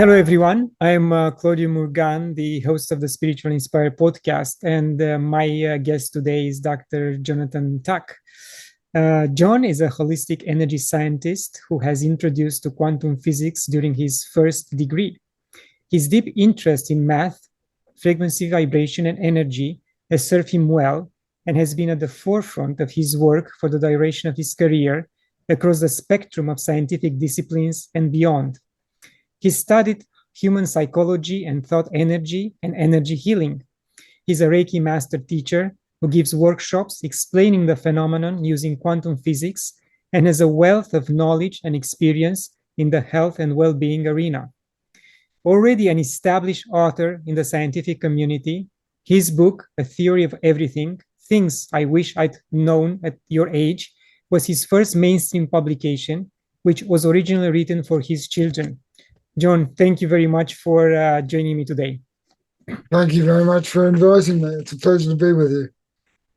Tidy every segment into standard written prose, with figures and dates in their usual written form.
Hello, everyone. I'm Claudiu Murgan, the host of the Spiritual Inspired podcast, and my guest today is Dr. Jonathan Tuck. John is a holistic energy scientist who has introduced to quantum physics during his first degree. His deep interest in math, frequency, vibration, and energy has served him well and has been at the forefront of his work for the duration of his career across the spectrum of scientific disciplines and beyond. He studied human psychology and thought energy and energy healing. He's a Reiki Master Teacher who gives workshops explaining the phenomenon using quantum physics and has a wealth of knowledge and experience in the health and well-being arena. Already an established author in the scientific community, his book, A Theory of Everything, Things I Wish I'd Known at Your Age, was his first mainstream publication, which was originally written for his children. John, thank you very much for joining me today. Thank you very much for inviting me. It's a pleasure to be with you.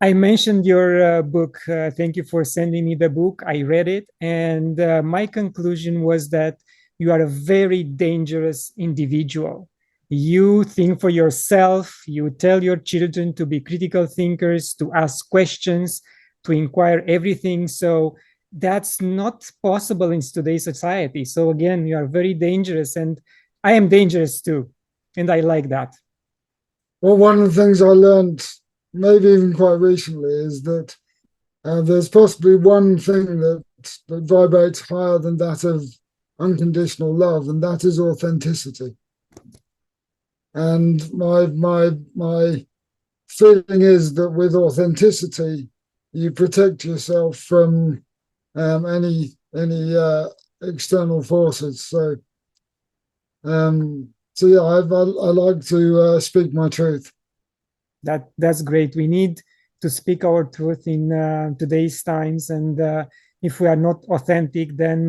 I mentioned your book. Thank you for sending me the book. I read it, and my conclusion was that you are a very dangerous individual. You think for yourself, you tell your children to be critical thinkers, to ask questions, to inquire everything. So that's not possible in today's society. So again, you are very dangerous, and I am dangerous too, and I like that. Well, one of the things I learned, maybe even quite recently, is that there's possibly one thing that vibrates higher than that of unconditional love, and that is authenticity. And my feeling is that with authenticity, you protect yourself from any external forces. So yeah, I like to speak my truth. That's great. We need to speak our truth in today's times, and if we are not authentic, then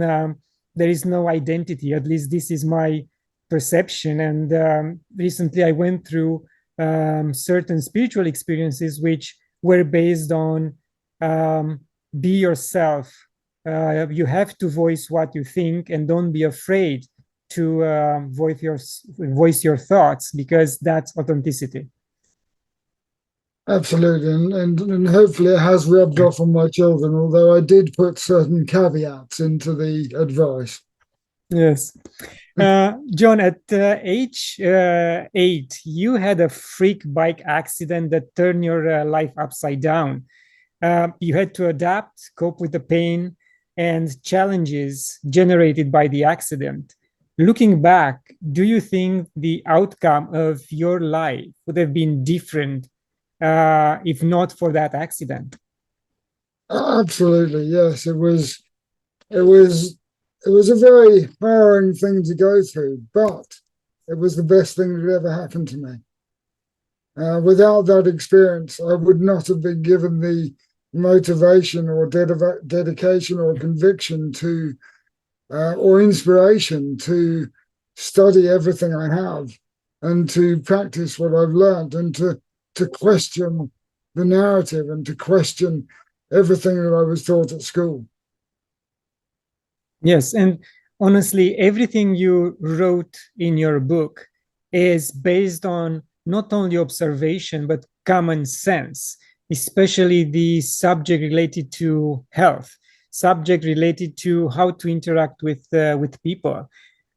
there is no identity. At least this is my perception. And recently, I went through certain spiritual experiences which were based on be yourself. You have to voice what you think, and don't be afraid to voice your thoughts, because that's authenticity. Absolutely, and hopefully it has rubbed off on my children, although I did put certain caveats into the advice. Yes. John, at age 8, you had a freak bike accident that turned your life upside down. You had to adapt, cope with the pain and challenges generated by the accident. Looking back, do you think the outcome of your life would have been different if not for that accident? Absolutely, yes. It was a very harrowing thing to go through, but it was the best thing that ever happened to me. Without that experience, I would not have been given the motivation or dedication or conviction to or inspiration to study everything I have and to practice what I've learned and to question the narrative and to question everything that I was taught at school. Yes, and honestly, everything you wrote in your book is based on not only observation, but common sense, especially the subject related to health, subject related to how to interact with people.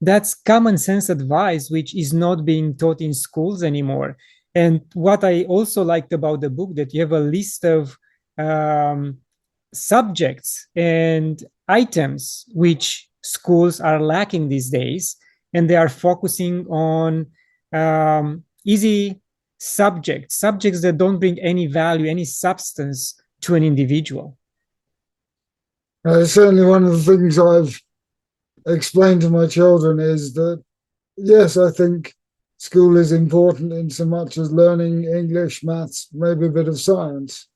That's common sense advice, which is not being taught in schools anymore. And what I also liked about the book, that you have a list of subjects and items which schools are lacking these days, and they are focusing on easy subjects that don't bring any value, any substance to an individual. Certainly one of the things I've explained to my children is that, yes, I think school is important in so much as learning English, maths, maybe a bit of science.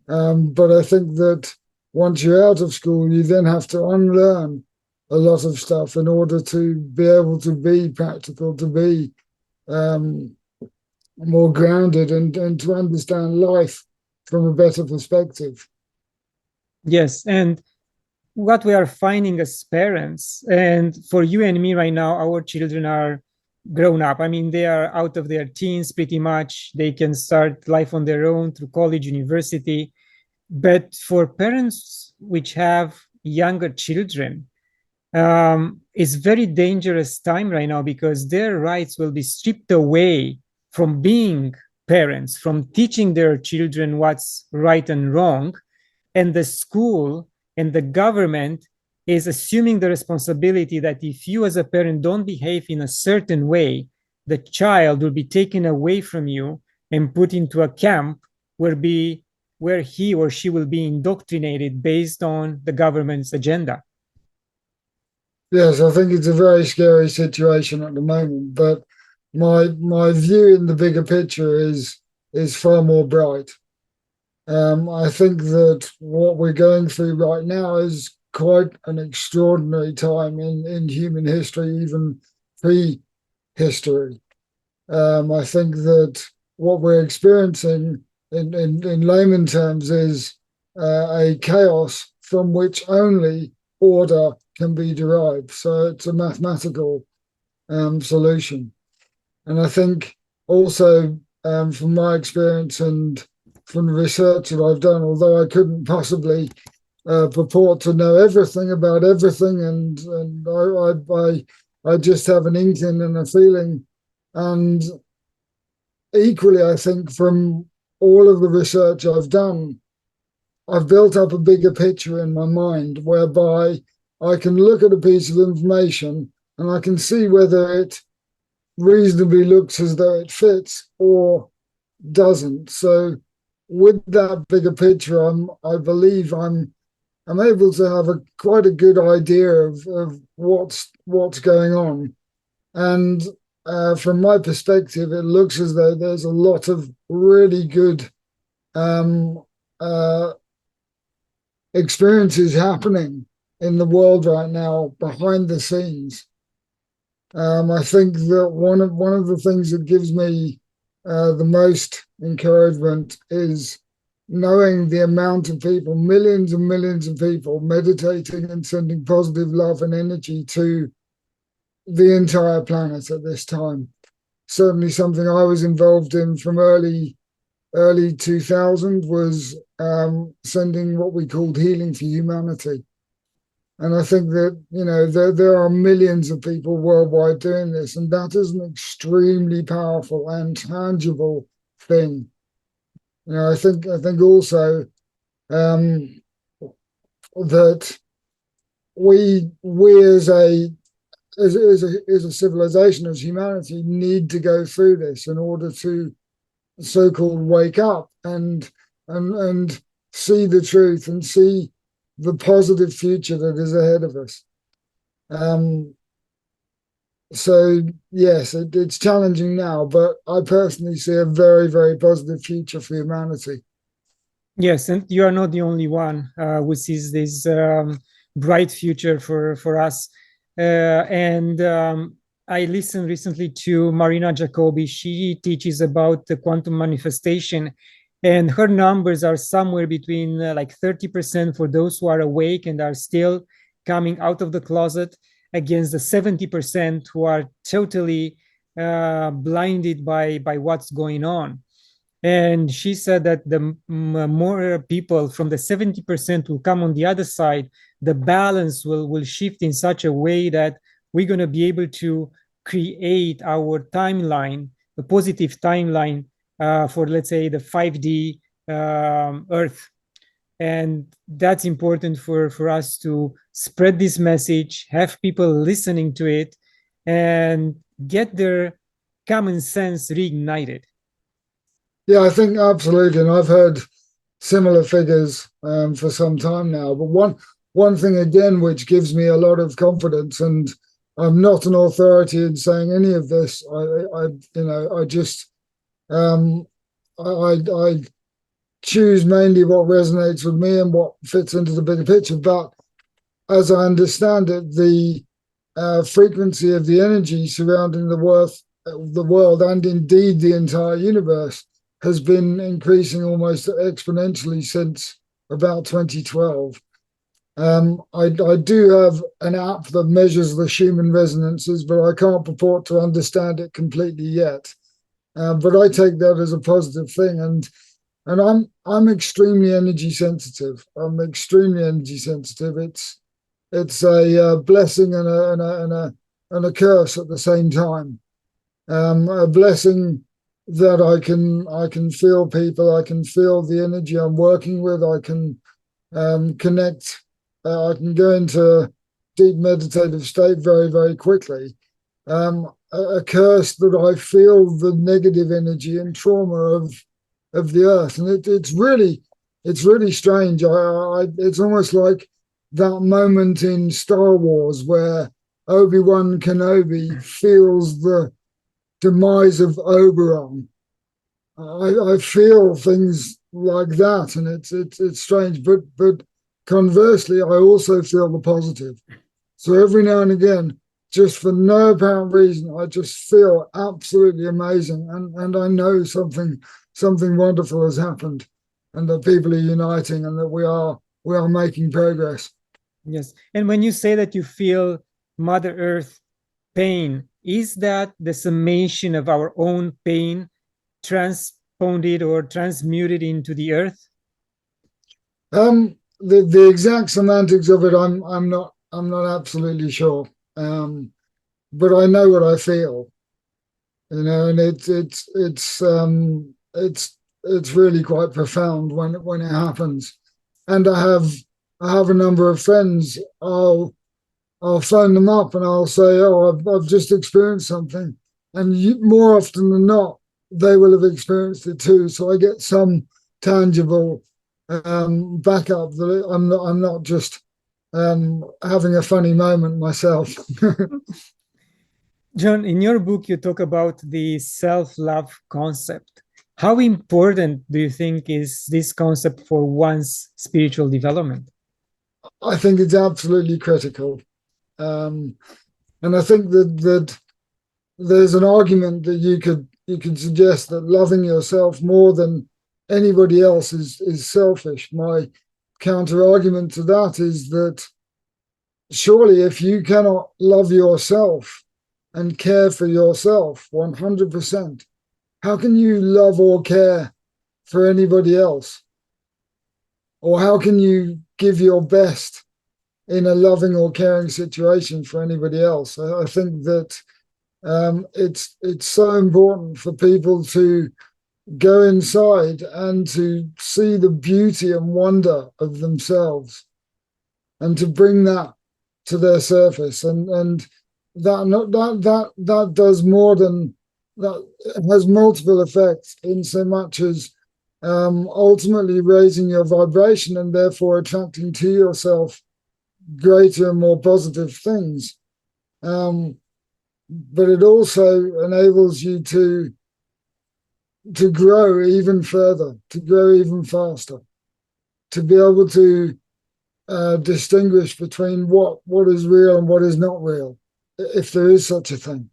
But I think that once you're out of school, you then have to unlearn a lot of stuff in order to be able to be practical, to be more grounded and to understand life from a better perspective. Yes, and what we are finding as parents, and for you and me right now, our children are grown up. I mean, they are out of their teens pretty much. They can start life on their own through college, university. But for parents which have younger children, it's very dangerous time right now, because their rights will be stripped away from being parents, from teaching their children what's right and wrong. And the school and the government is assuming the responsibility that if you as a parent don't behave in a certain way, the child will be taken away from you and put into a camp where he or she will be indoctrinated based on the government's agenda. Yes, I think it's a very scary situation at the moment, but my view in the bigger picture is far more bright. I think that what we're going through right now is quite an extraordinary time in human history, even prehistory. I think that what we're experiencing in layman terms is a chaos from which only order can be derived. So it's a mathematical solution. And I think also from my experience and from the research that I've done, although I couldn't possibly purport to know everything about everything, and I just have an inkling and a feeling. And equally, I think from all of the research I've done, I've built up a bigger picture in my mind whereby I can look at a piece of information and I can see whether it reasonably looks as though it fits or doesn't. So with that bigger picture, I believe I'm able to have quite a good idea of what's going on. And from my perspective, it looks as though there's a lot of really good experiences happening in the world right now behind the scenes. I think that one of the things that gives me the most encouragement is knowing the amount of people, millions and millions of people meditating and sending positive love and energy to the entire planet at this time. Certainly something I was involved in from early 2000 was sending what we called Healing for Humanity. And I think that, there are millions of people worldwide doing this, and that is an extremely powerful and tangible thing. I think also that we as a civilization, as humanity, need to go through this in order to so-called wake up and see the truth and see the positive future that is ahead of us. So yes, it's challenging now, but I personally see a very, very positive future for humanity. Yes, and you are not the only one who sees this bright future for us. I listened recently to Marina Jacobi. She teaches about the quantum manifestation, and her numbers are somewhere between like 30% for those who are awake and are still coming out of the closet, against the 70% who are totally blinded by what's going on. And she said that the more people from the 70% will come on the other side, the balance will shift in such a way that we're going to be able to create our timeline, a positive timeline for, let's say, the 5D Earth. And that's important for us to spread this message, have people listening to it, and get their common sense reignited. Yeah, I think absolutely. And I've heard similar figures for some time now. But one thing again, which gives me a lot of confidence, and I'm not an authority in saying any of this. I choose mainly what resonates with me and what fits into the bigger picture. But as I understand it, the frequency of the energy surrounding the world and indeed the entire universe has been increasing almost exponentially since about 2012. I do have an app that measures the Schumann resonances, but I can't purport to understand it completely yet. But I take that as a positive thing, and I'm extremely energy sensitive. I'm extremely energy sensitive. It's a blessing and a curse at the same time. A blessing that I can feel people, I can feel the energy I'm working with, I can connect. I can go into deep meditative state very, very quickly. A curse that I feel the negative energy and trauma of the earth, and it's really strange. It's almost like that moment in Star Wars where Obi-Wan Kenobi feels the demise of Oberon. I feel things like that, and it's strange. But conversely, I also feel the positive. So every now and again, just for no apparent reason, I just feel absolutely amazing, and I know something wonderful has happened, and that people are uniting, and that we are making progress. Yes, and when you say that you feel Mother Earth pain, is that the summation of our own pain transpounded or transmuted into the earth? The exact semantics of it, I'm not absolutely sure. But I know what I feel, and it's really quite profound when it happens. And I have a number of friends. I'll phone them up and I'll say, "Oh, I've just experienced something," and more often than not, they will have experienced it too. So I get some tangible backup that I'm not just having a funny moment myself. John, in your book, you talk about the self-love concept. How important do you think is this concept for one's spiritual development? I think it's absolutely critical. And I think that there's an argument that you could suggest that loving yourself more than anybody else is selfish. My counter argument to that is that surely if you cannot love yourself and care for yourself 100%, how can you love or care for anybody else? Or how can you give your best in a loving or caring situation for anybody else? I think that it's so important for people to go inside and to see the beauty and wonder of themselves, and to bring that to their surface, and that does more than that. It has multiple effects in so much as ultimately raising your vibration and therefore attracting to yourself greater and more positive things. But it also enables you to grow even further, to grow even faster, to be able to distinguish between what is real and what is not real, if there is such a thing.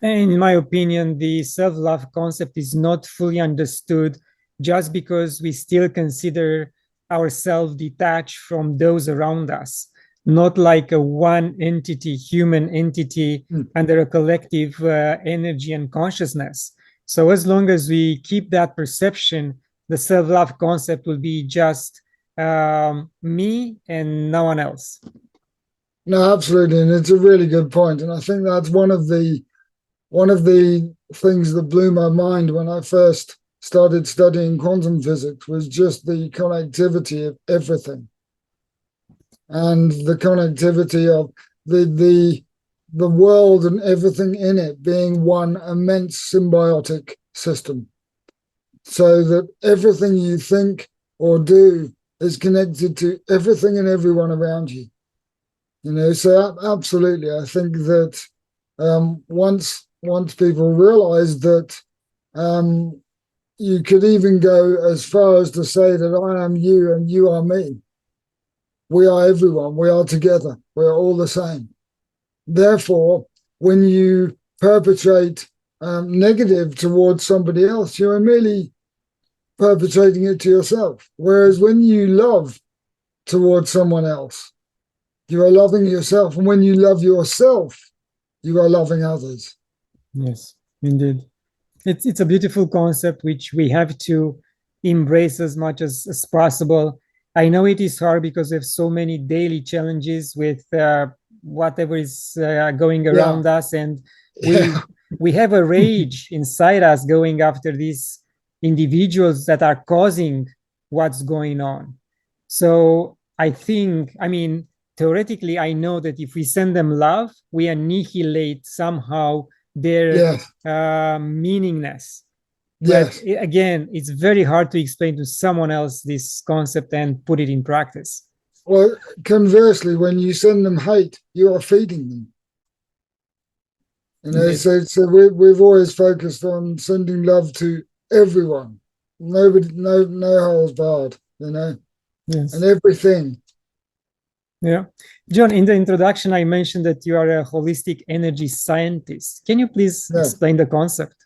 In my opinion, the self-love concept is not fully understood just because we still consider ourselves detached from those around us, not like a one entity, human entity under a collective energy and consciousness. So as long as we keep that perception, the self-love concept will be just me and no one else. No, absolutely, and it's a really good point. And I think that's one of the things that blew my mind when I first started studying quantum physics, was just the connectivity of everything, and the connectivity of the world and everything in it being one immense symbiotic system, so that everything you think or do is connected to everything and everyone around you. So absolutely, I think that once people realize that you could even go as far as to say that I am you and you are me. We are everyone. We are together. We're all the same. Therefore, when you perpetrate negative towards somebody else, you're merely perpetrating it to yourself. Whereas when you love, towards someone else. You are loving yourself. And when you love yourself, you are loving others. Yes, indeed. It's a beautiful concept which we have to embrace as much as possible. I know it is hard because we have so many daily challenges with whatever is going around us, and we Yeah. we have a rage inside us going after these individuals that are causing what's going on. So I think, I mean, theoretically, I know that if we send them love, we annihilate somehow their Yes. meaningness. But Yes. again, it's very hard to explain to someone else this concept and put it in practice. Well, conversely, when you send them hate, you are feeding them. You know, Indeed. so we've always focused on sending love to everyone. Nobody, no holes barred, you know, Yes. and everything. Yeah. John, in the introduction, I mentioned that you are a holistic energy scientist. Can you please Yeah. explain the concept?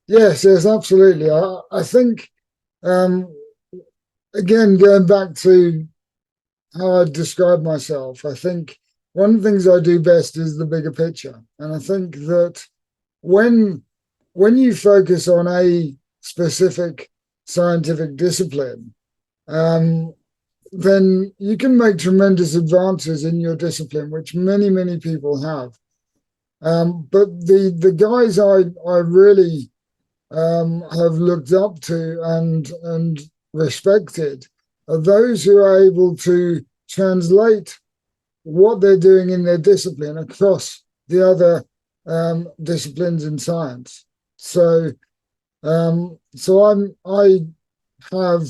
Yes, absolutely. I think, um, again, going back to how I describe myself, I think one of the things I do best is the bigger picture. And I think that when you focus on a specific scientific discipline, then you can make tremendous advances in your discipline, which many people have. But the guys I really have looked up to and respected are those who are able to translate what they're doing in their discipline across the other disciplines in science. So I have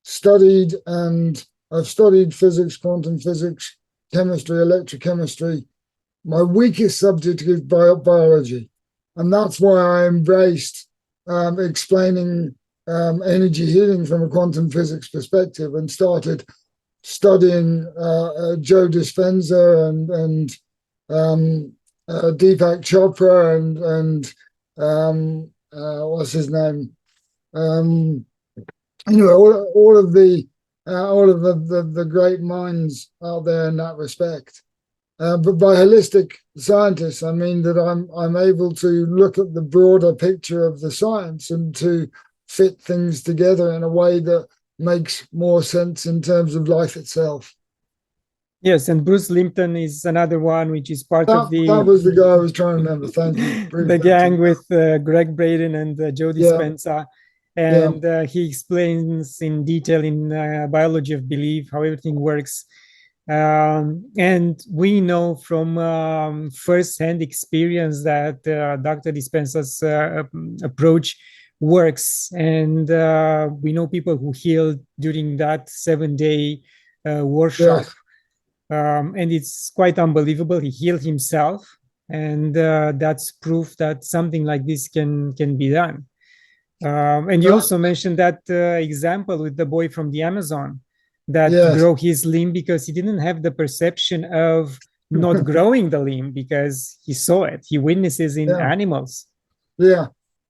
studied, and I've studied physics, quantum physics, chemistry, electrochemistry. My weakest subject is biology, and that's why I embraced explaining energy healing from a quantum physics perspective and started studying Joe Dispenza and Deepak Chopra and what's his name? Anyway, all of the great minds out there in that respect. But by holistic scientists, I mean that I'm able to look at the broader picture of the science and to fit things together in a way that makes more sense in terms of life itself. Yes, and Bruce Limpton is another one, which is part of That was the guy I was trying to remember. Thank you. the gang with Greg Braden and Joe Yeah, Dispenza. yeah, And he explains in detail in Biology of Belief how everything works. And we know from first-hand experience that Dr. Dispenza's approach works. And we know people who healed during that 7-day workshop. yes. And it's quite unbelievable. He healed himself, and that's proof that something like this can be done. And you also mentioned that example with the boy from the Amazon that Yes. grew his limb because he didn't have the perception of not growing the limb because he saw it. He witnesses in Yeah. animals. Yeah,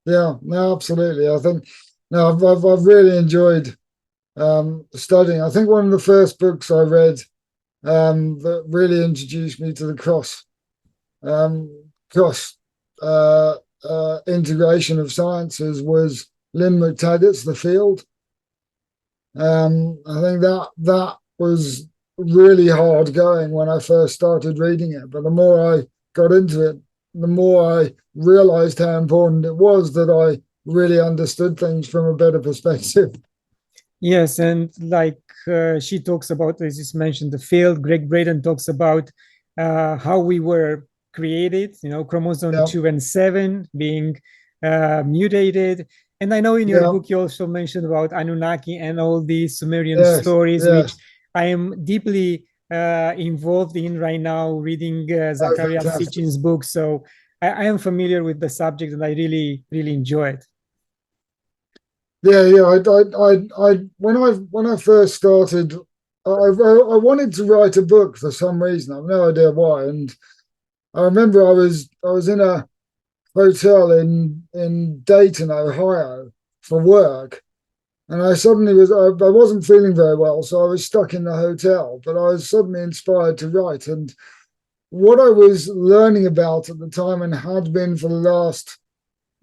yeah, no, absolutely. I think no, I've really enjoyed studying. I think one of the first books I read that really introduced me to the cross integration of sciences was Lynn McTaggart's The Field. I think that was really hard going when I first started reading it, but the more I got into it, the more I realized how important it was that I really understood things from a better perspective. Yes, and like she talks about, as you mentioned, the field. Greg Braden talks about how we were created, chromosome 2 and 7 being mutated. And I know in your book you also mentioned about Anunnaki and all these Sumerian stories, which I am deeply involved in right now, reading Zachariah Sitchin's book. So I am familiar with the subject, and I really enjoy it. Yeah. When I first started, I wanted to write a book for some reason. I have no idea why. And I remember I was in a hotel in Dayton, Ohio, for work, And I suddenly I wasn't feeling very well, so I was stuck in the hotel, but I was suddenly inspired to write. And what I was learning about at the time, and had been for the last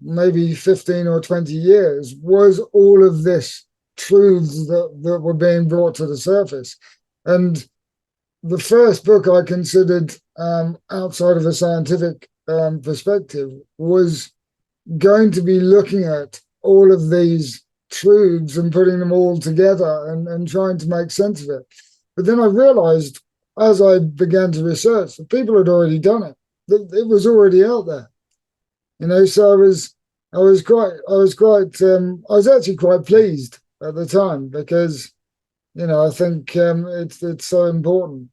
maybe 15 or 20 years, was all of this truths that were being brought to the surface. And the first book I considered, outside of a scientific perspective, was going to be looking at all of these truths and putting them all together and trying to make sense of it. But then I realized, as I began to research, that people had already done it. That it was already out there. So I was actually quite pleased at the time, because I think it's so important.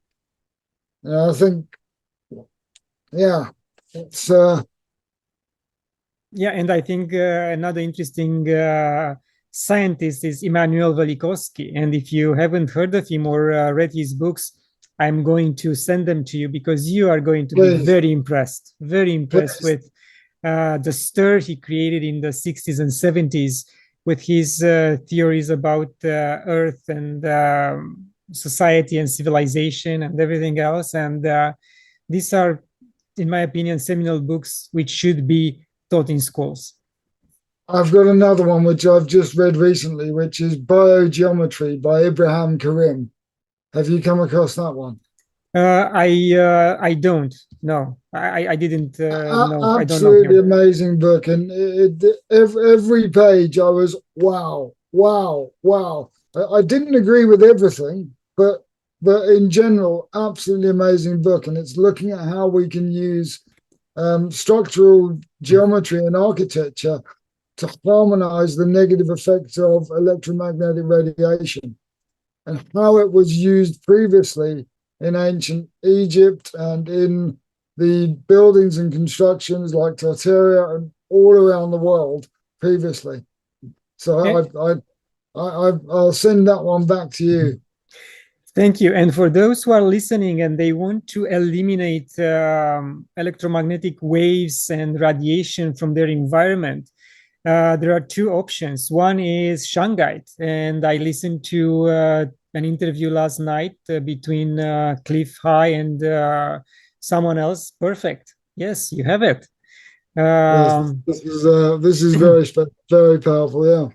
I think, yeah, it's Yeah, and I think another interesting scientist is Immanuel Velikovsky. And if you haven't heard of him or read his books, I'm going to send them to you, because you are going to be very impressed with the stir he created in the 60s and 70s with his theories about Earth and society and civilization and everything else. And these are, in my opinion, seminal books which should be taught in schools. I've got another one which I've just read recently, which is Biogeometry by Ibrahim Karim. Have you come across that one? I don't. No, I didn't know. I don't know Absolutely him. amazing book, and every page I was wow, wow, wow. I didn't agree with everything, but in general, absolutely amazing book, and it's looking at how we can use structural geometry and architecture to harmonize the negative effects of electromagnetic radiation, and how it was used previously in ancient Egypt and in the buildings and constructions like Tartaria and all around the world previously. So I'll send that one back to you. Thank you. And for those who are listening and they want to eliminate electromagnetic waves and radiation from their environment, there are two options. One is shungite, and I listened to an interview last night between Cliff High and someone else. Perfect. Yes, you have it. Yes, this is very powerful. Yeah.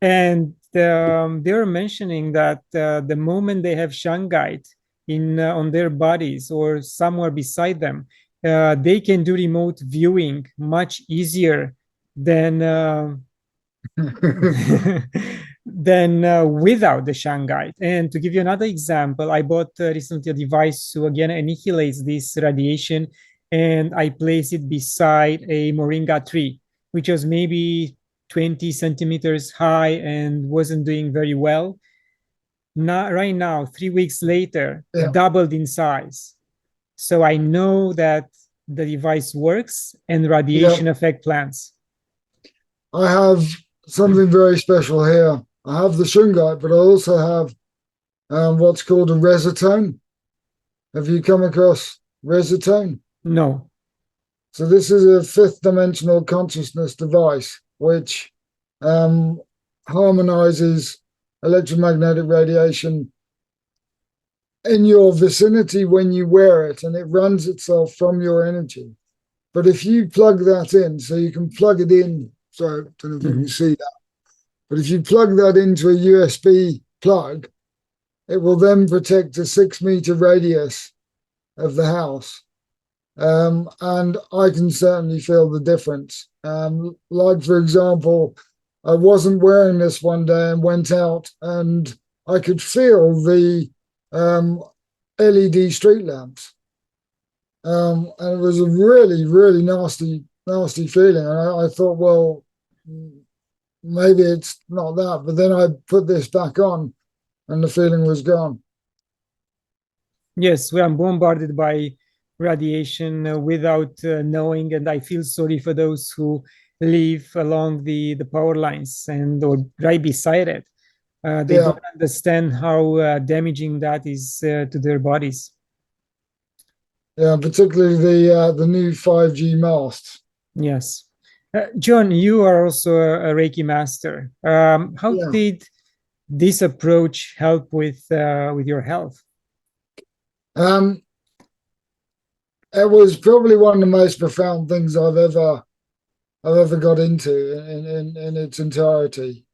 And they're mentioning that the moment they have shungite in on their bodies or somewhere beside them, they can do remote viewing much easier than than without the shungite. And to give you another example, I bought recently a device to again annihilates this radiation, and I place it beside a moringa tree, which was maybe 20 centimeters high and wasn't doing very well. Now, right now, 3 weeks later, Yeah. doubled in size. So I know that the device works and radiation affect plants. I have something very special here. I have the shungite, but I also have what's called a resotone. Have you come across resotone? No. So this is a fifth dimensional consciousness device which harmonizes electromagnetic radiation in your vicinity when you wear it, and it runs itself from your energy. But if you plug that in, so you can plug it in, sorry, I don't know if you can see that, but if you plug that into a USB plug, it will then protect a 6-meter radius of the house. And I can certainly feel the difference. Like, for example, I wasn't wearing this one day and went out, and I could feel the LED street lamps. And it was a really, really nasty feeling. And I thought, well, maybe it's not that. But then I put this back on and the feeling was gone. Yes, we are bombarded by radiation without knowing, and I feel sorry for those who live along the power lines and or right beside it. They don't understand how damaging that is to their bodies. Yeah, particularly the new 5G masts. Yes. John, you are also a Reiki master. How Yeah. did this approach help with your health? Um, it was probably one of the most profound things I've ever got into in its entirety.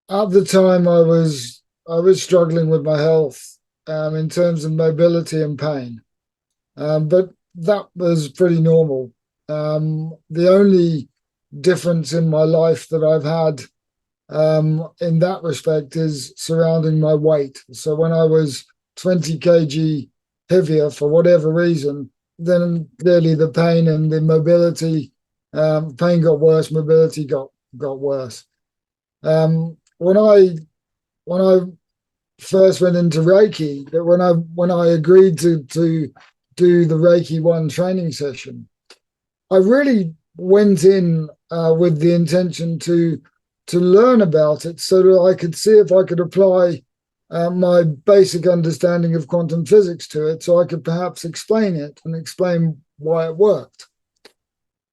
At the time I was struggling with my health in terms of mobility and pain. But that was pretty normal. The only difference in my life that I've had in that respect is surrounding my weight. So when I was 20 kg heavier for whatever reason, then clearly the pain and the mobility, pain got worse, mobility got worse. When I first went into Reiki, that when I agreed to do the Reiki 1 training session, I really went in with the intention to learn about it so that I could see if I could apply my basic understanding of quantum physics to it, so I could perhaps explain it and explain why it worked.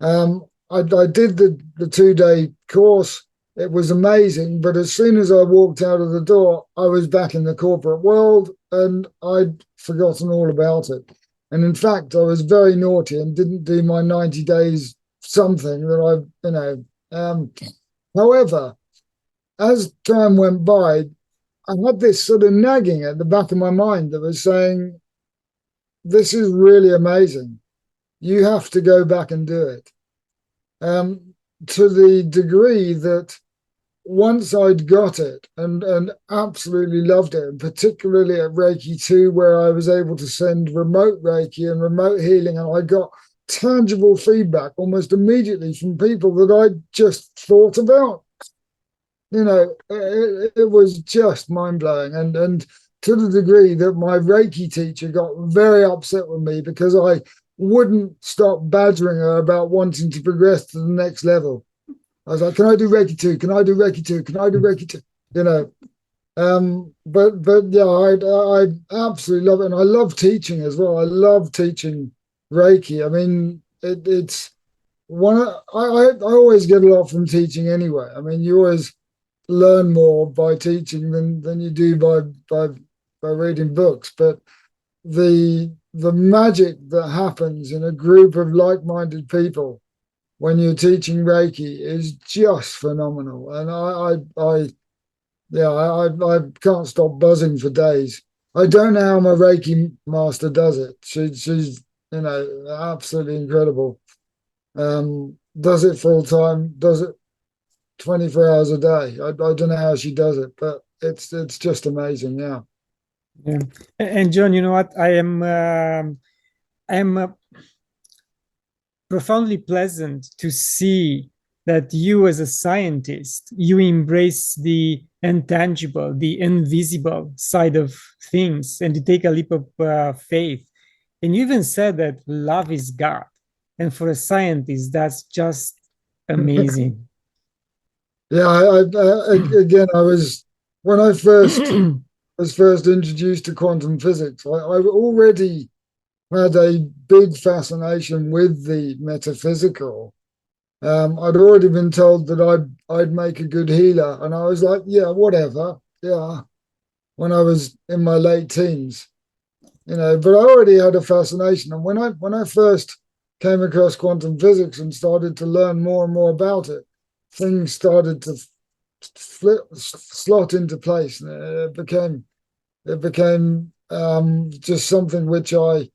I did the 2-day course. It was amazing, but as soon as I walked out of the door, I was back in the corporate world and I'd forgotten all about it. And in fact, I was very naughty and didn't do my 90 days something that however, as time went by, I had this sort of nagging at the back of my mind that was saying, this is really amazing. You have to go back and do it. To the degree that once I'd got it and absolutely loved it, and particularly at Reiki 2, where I was able to send remote Reiki and remote healing, and I got tangible feedback almost immediately from people that I just thought about. It was just mind-blowing. And to the degree that my Reiki teacher got very upset with me because I wouldn't stop badgering her about wanting to progress to the next level. I was like, can I do Reiki 2? Can I do Reiki 2? Can I do Reiki 2? But yeah, I absolutely love it. And I love teaching as well. I love teaching Reiki. I mean, it's I always get a lot from teaching anyway. I mean, you always learn more by teaching than you do by reading books. But the magic that happens in a group of like-minded people when you're teaching Reiki is just phenomenal. And I can't stop buzzing for days. I don't know how my Reiki master does it. She's absolutely incredible. Does it full time, does it 24 hours a day. I don't know how she does it, but it's just amazing. Yeah. Yeah. And John, you know what? I am profoundly pleasant to see that you, as a scientist, you embrace the intangible, the invisible side of things, and you take a leap of faith. And you even said that love is God. And for a scientist, that's just amazing. Yeah. Again, I was when I first was first introduced to quantum physics. I already had a big fascination with the metaphysical. I'd already been told that I'd make a good healer, and I was like, yeah, whatever. Yeah. When I was in my late teens, but I already had a fascination. And when I first came across quantum physics and started to learn more and more about it, things started to slot into place. And it became just something which I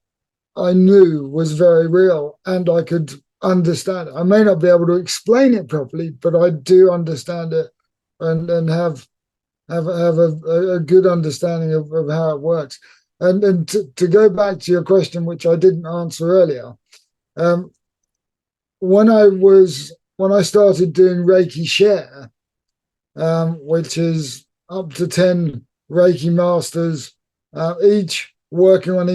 knew was very real and I could understand it. I may not be able to explain it properly, but I do understand it and have a good understanding of how it works. And to go back to your question, which I didn't answer earlier, when I started doing Reiki Share, which is up to 10 Reiki masters, each working on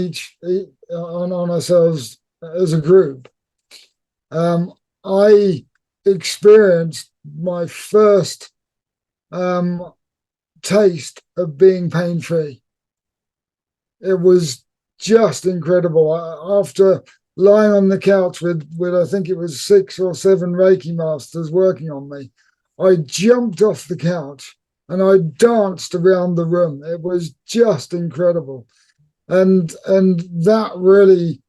on ourselves as a group, I experienced my first taste of being pain-free. It was just incredible. After lying on the couch with I think it was 6 or 7 Reiki masters working on me. I jumped off the couch and I danced around the room. It was just incredible, and that really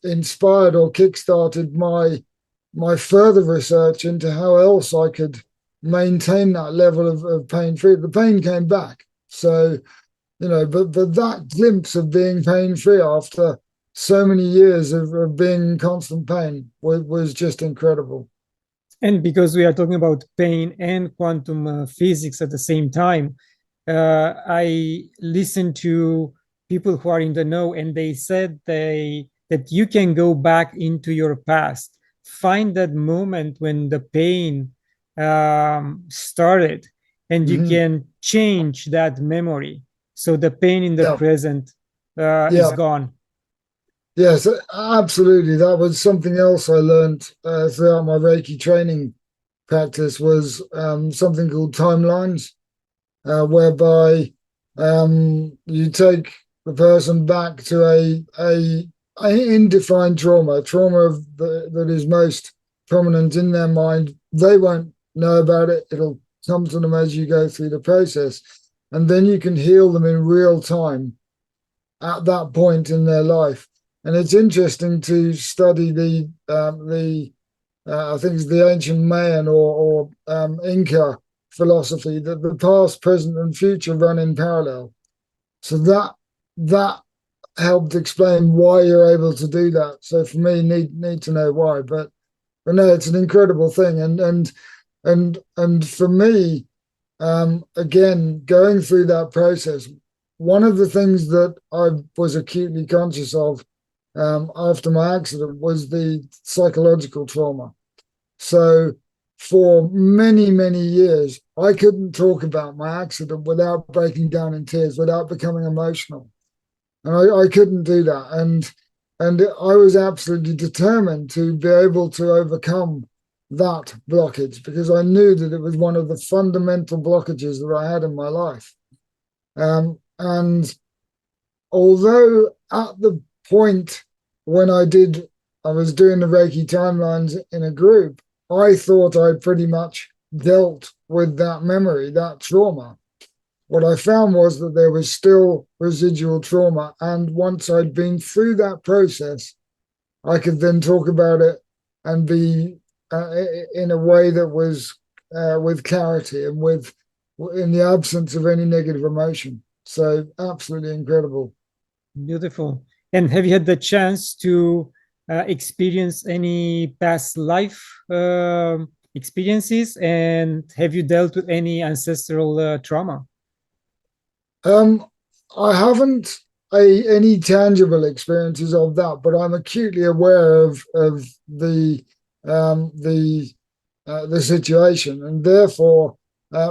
inspired or kickstarted my further research into how else I could maintain that level of pain free. The pain came back, so but that glimpse of being pain free after so many years of being in constant pain was just incredible. And because we are talking about pain and quantum physics at the same time, I listened to people who are in the know, and they said that you can go back into your past, find that moment when the pain started, and you Mm-hmm. can change that memory. So the pain in the Yeah, present is yeah, gone. yes, absolutely. That was something else I learned throughout my Reiki training practice was something called timelines, whereby you take the person back to a indefined trauma that is most prominent in their mind. They won't know about it. It'll come to them as you go through the process, and then you can heal them in real time at that point in their life. And it's interesting to study the I think it's the ancient Mayan or Inca philosophy that the past, present, and future run in parallel. So that helped explain why you're able to do that. So for me, need to know why. But no, it's an incredible thing. And for me, again, going through that process, one of the things that I was acutely conscious of after my accident was the psychological trauma. So for many, many years, I couldn't talk about my accident without breaking down in tears, without becoming emotional. And I couldn't do that. And I was absolutely determined to be able to overcome that blockage because I knew that it was one of the fundamental blockages that I had in my life. And although at the point when I was doing the Reiki timelines in a group, I thought I'd pretty much dealt with that memory, that trauma. What I found was that there was still residual trauma. And once I'd been through that process, I could then talk about it and be in a way that was with clarity and in the absence of any negative emotion. So absolutely incredible. Beautiful. And have you had the chance to experience any past life experiences? And have you dealt with any ancestral trauma? Um, I haven't any tangible experiences of that, but I'm acutely aware of the situation, and therefore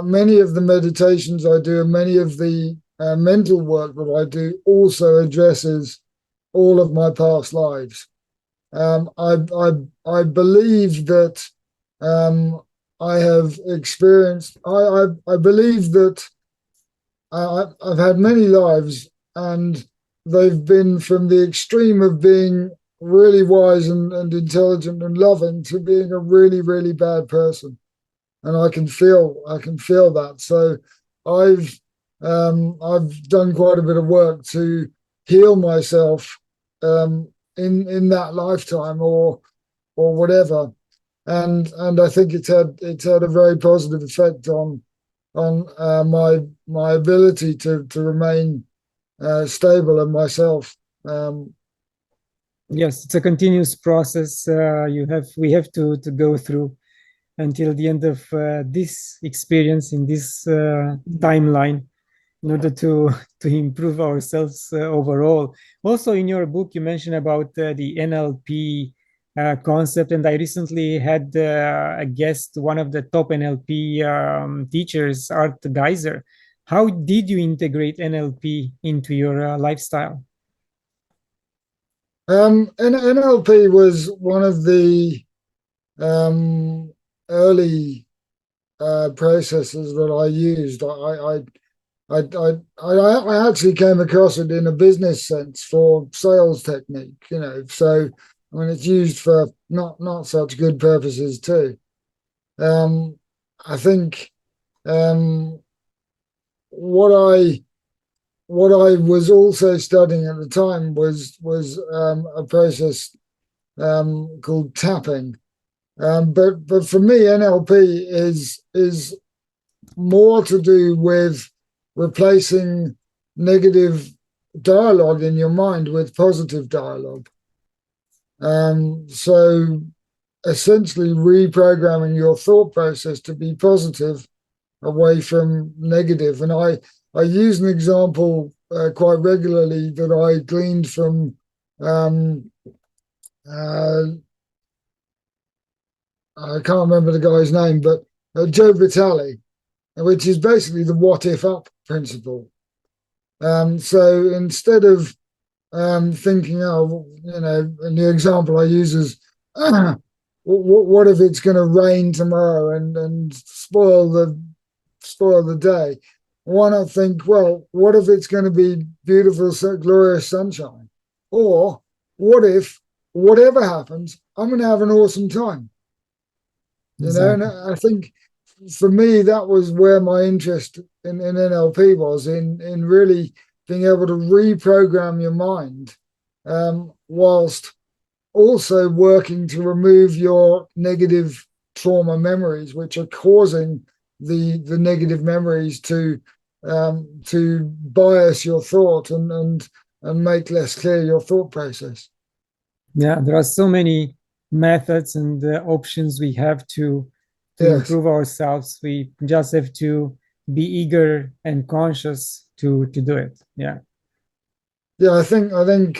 many of the meditations I do and many of the mental work that I do also addresses all of my past lives. I believe that I have experienced. I believe that I've had many lives, and they've been from the extreme of being really wise and intelligent and loving to being a really, really bad person. And I can feel that. So I've I've done quite a bit of work to heal myself in that lifetime or whatever. And I think it's had a very positive effect on my ability to remain stable and myself. Yes, it's a continuous process. We have to go through until the end of this experience in this timeline in order to improve ourselves overall. Also, in your book, you mentioned about the NLP concept, and I recently had a guest, one of the top NLP teachers, Art Geiser. How did you integrate NLP into your lifestyle? And NLP was one of the early processes that I used. I actually came across it in a business sense for sales technique, So I mean, it's used for not such good purposes too. I think um, what I what I was also studying at the time was a process called tapping. But for me, NLP is more to do with replacing negative dialogue in your mind with positive dialogue. So essentially reprogramming your thought process to be positive away from negative. And I use an example quite regularly that I gleaned from um, uh, I can't remember the guy's name, but Joe Vitale, which is basically the what if up principle. So instead of thinking, and the example I use is, what if it's going to rain tomorrow and spoil the day? Why not think, well, what if it's going to be beautiful, glorious sunshine? Or what if, whatever happens, I'm going to have an awesome time? And I think for me, that was where my interest in NLP was, in really being able to reprogram your mind, whilst also working to remove your negative trauma memories, which are causing the negative memories to bias your thought and make less clear your thought process. Yeah, there are so many methods and options we have to Yes. improve ourselves. We just have to be eager and conscious to do it. Yeah. Yeah, I think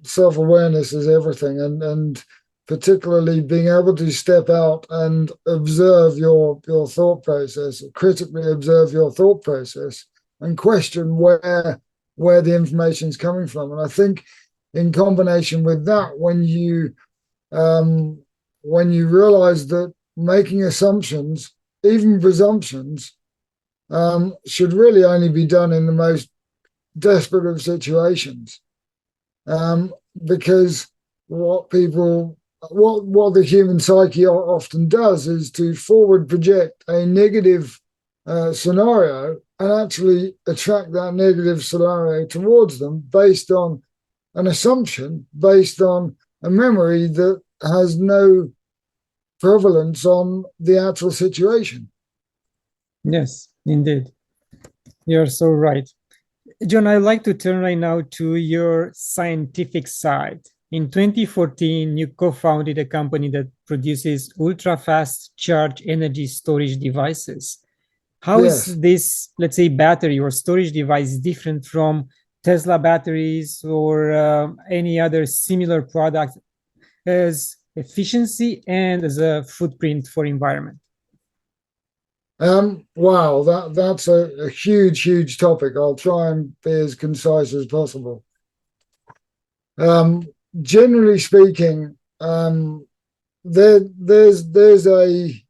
self-awareness is everything, and particularly being able to step out and observe your thought process, critically observe your thought process, and question where the information is coming from. And I think in combination with that, when you realize that making assumptions, even presumptions, should really only be done in the most desperate of situations, because what the human psyche often does is to forward project a negative scenario and actually attract that negative scenario towards them based on an assumption, based on a memory that has no prevalence on the actual situation. Yes, indeed. You're so right. John, I'd like to turn right now to your scientific side. In 2014, you co-founded a company that produces ultra-fast charge energy storage devices. How is this, let's say, battery or storage device different from Tesla batteries or any other similar product as efficiency and as a footprint for environment? Wow, that's a huge topic. I'll try and be as concise as possible. Generally speaking, there's a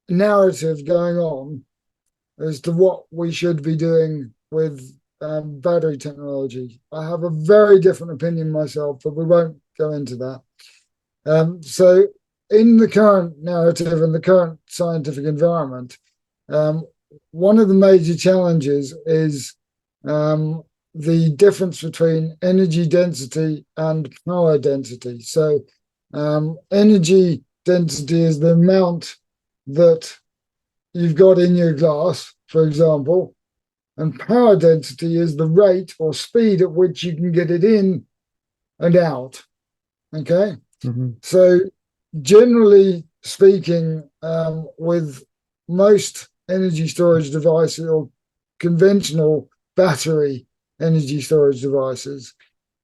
narrative going on as to what we should be doing with battery technology. I have a very different opinion myself, but we won't go into that. So in the current narrative and the current scientific environment, one of the major challenges is the difference between energy density and power density. So energy density is the amount that you've got in your glass, for example, and power density is the rate or speed at which you can get it in and out. Okay. Mm-hmm. So generally speaking, with most energy storage devices or conventional battery energy storage devices,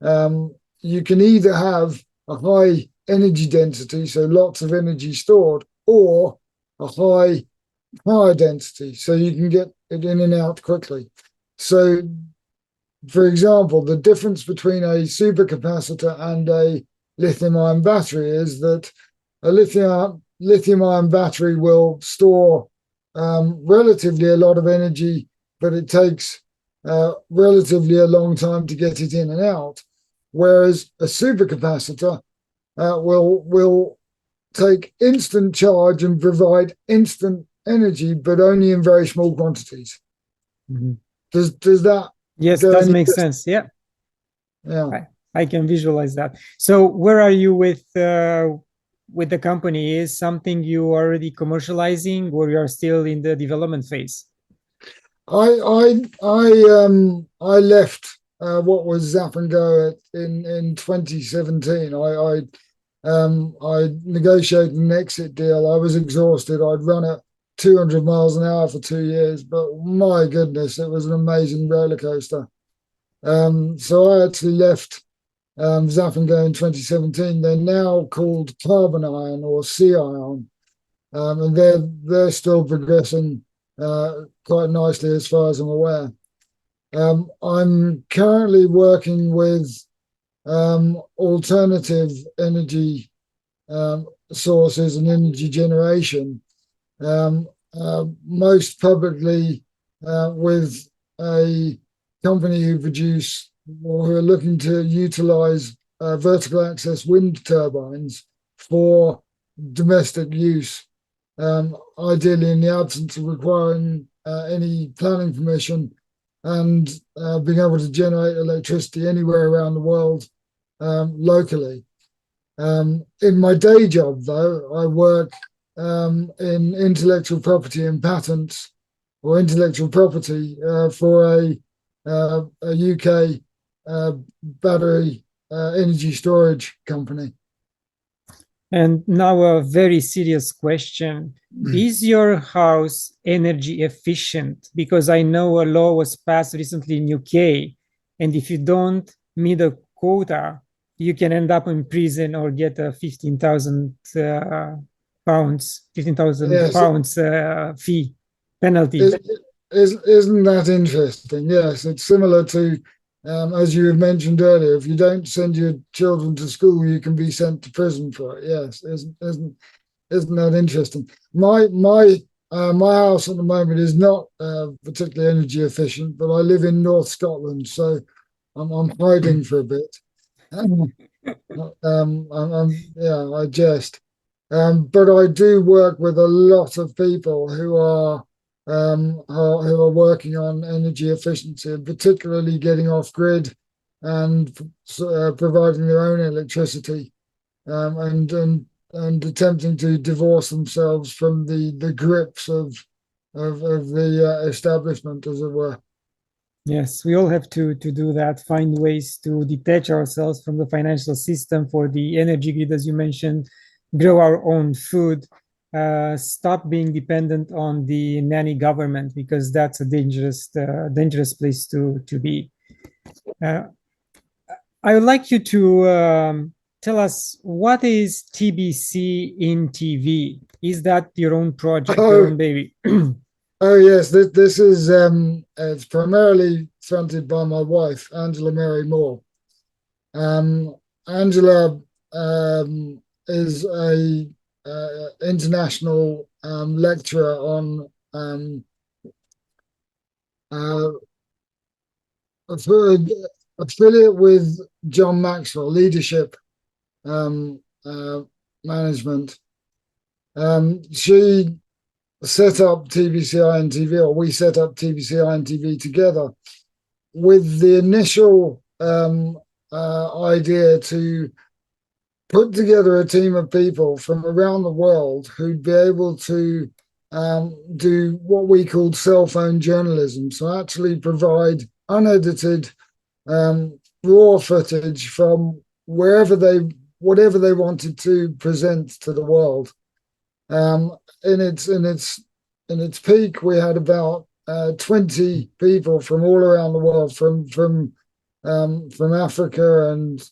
you can either have a high energy density, so lots of energy stored, or a high power density, so you can get it in and out quickly. So, for example, the difference between a supercapacitor and a lithium-ion battery is that a lithium-ion battery will store relatively a lot of energy, but it takes relatively a long time to get it in and out. Whereas a supercapacitor will take instant charge and provide instant energy, but only in very small quantities. Mhm. Does that? Yes, go does any make distance? sense. Yeah, Yeah. I can visualize that. So where are you with the company? Is something you already commercializing, or you are still in the development phase? I left what was Zap and Go in 2017. I negotiated an exit deal. I was exhausted. I'd run at 200 miles an hour for 2 years, but my goodness, it was an amazing roller coaster. So I actually left Zap and Go in 2017. They're now called Carbon Ion or Sea Ion, and they're still progressing quite nicely as far as I'm aware. I'm currently working with alternative energy sources and energy generation, most publicly with a company who produce or who are looking to utilize vertical access wind turbines for domestic use, ideally in the absence of requiring any planning permission, and being able to generate electricity anywhere around the world locally. In my day job, though, I work in intellectual property and patents, or intellectual property for a UK battery energy storage company. And now a very serious question. Is your house energy efficient? Because I know a law was passed recently in UK, and if you don't meet a quota, you can end up in prison or get a 15,000 pounds, 15,000 Yes, pounds fee penalty. isn't that interesting? Yes, it's similar to, as you mentioned earlier, if you don't send your children to school, you can be sent to prison for it. Yes, isn't that interesting? My house at the moment is not particularly energy efficient, but I live in North Scotland, so I'm hiding for a bit. Yeah, I jest. But I do work with a lot of people who are working on energy efficiency, and particularly getting off grid and providing their own electricity, and attempting to divorce themselves from the grips of the establishment, as it were. Yes, we all have to do that, find ways to detach ourselves from the financial system for the energy grid, as you mentioned, grow our own food, stop being dependent on the nanny government, because that's a dangerous place to be. Uh, I would like you to tell us, what is TBC in TV? Is that your own project, your Oh, own baby? oh yes, this is it's primarily fronted by my wife, Angela Mary Moore. Um, Angela is a international lecturer on uh, affiliate with John Maxwell leadership um, uh, management. She set up TBCI and TV, or we set up TBCI and TV together with the initial idea to put together a team of people from around the world who'd be able to do what we called cell phone journalism. So actually provide unedited raw footage from whatever they wanted to present to the world. In its peak, we had about 20 people from all around the world, from Africa and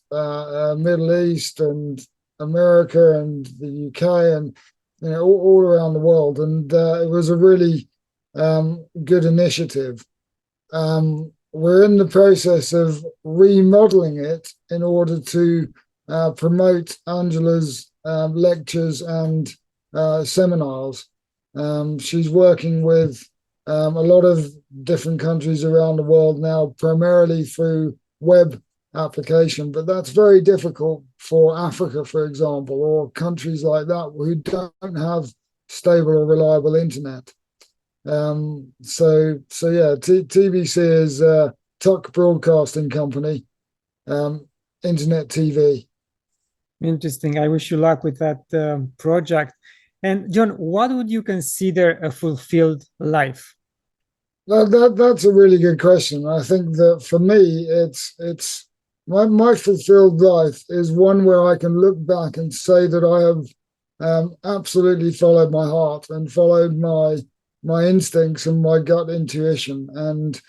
Middle East and America and the UK, and all around the world, and it was a really good initiative. We're in the process of remodeling it in order to promote Angela's lectures and seminars. She's working with a lot of different countries around the world now, primarily through web application, but that's very difficult for Africa, for example, or countries like that who don't have stable or reliable internet. So yeah, TBC is a Tuck Broadcasting Company, internet TV. Interesting. I wish you luck with that project. And John, what would you consider a fulfilled life? That's a really good question. I think that for me, it's my fulfilled life is one where I can look back and say that I have absolutely followed my heart and followed my instincts and my gut intuition, and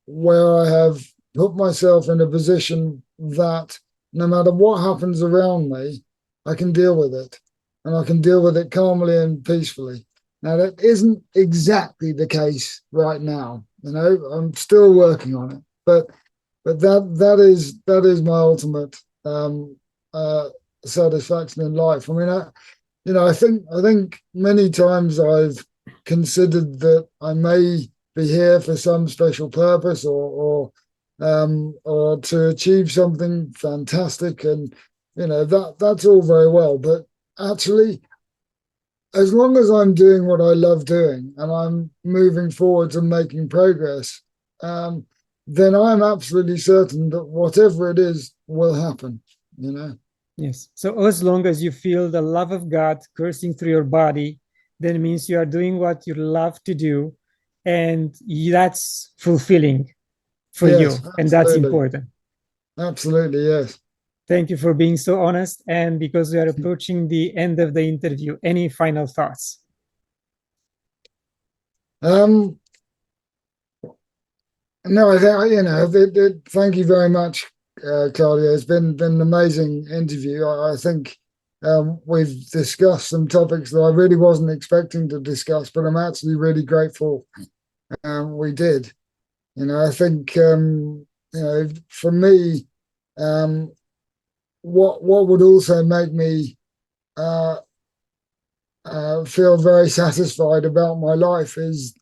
where I have put myself in a position that no matter what happens around me, I can deal with it, and I can deal with it calmly and peacefully. Now, that isn't exactly the case right now. I'm still working on it, but that is my ultimate satisfaction in life. I mean, I think many times I've considered that I may be here for some special purpose, or to achieve something fantastic, and that's all very well, but actually, as long as I'm doing what I love doing and I'm moving forwards and making progress, then I'm absolutely certain that whatever it is will happen, Yes. So as long as you feel the love of God coursing through your body, then it means you are doing what you love to do, and that's fulfilling for Yes, you, and that's absolutely. important. Absolutely, yes. Thank you for being so honest. And because we are approaching the end of the interview, any final thoughts? No, I think thank you very much, Claudia. It's been an amazing interview. I think we've discussed some topics that I really wasn't expecting to discuss, but I'm actually really grateful we did. I think for me, what would also make me feel very satisfied about my life is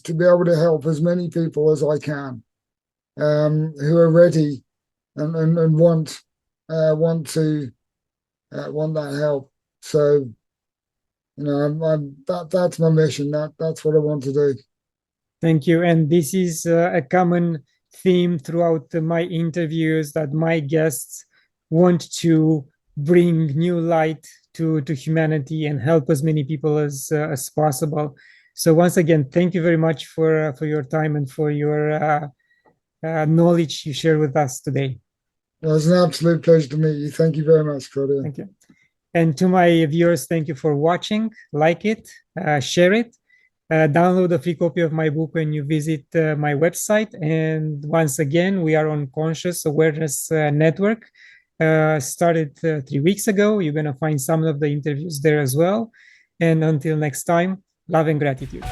to be able to help as many people as I can, who are ready and want that help. So that's my mission. That's what I want to do. Thank you. And this is a common theme throughout my interviews, that my guests want to bring new light to humanity and help as many people as possible. So once again, thank you very much for your time and for your knowledge you share with us today. Well, it's an absolute pleasure to meet you. Thank you very much, Claudia. Thank you. And to my viewers, thank you for watching. Like it, share it. Download a free copy of my book when you visit my website. And once again, we are on Conscious Awareness Network. Started 3 weeks ago. You're going to find some of the interviews there as well. And until next time, love and gratitude.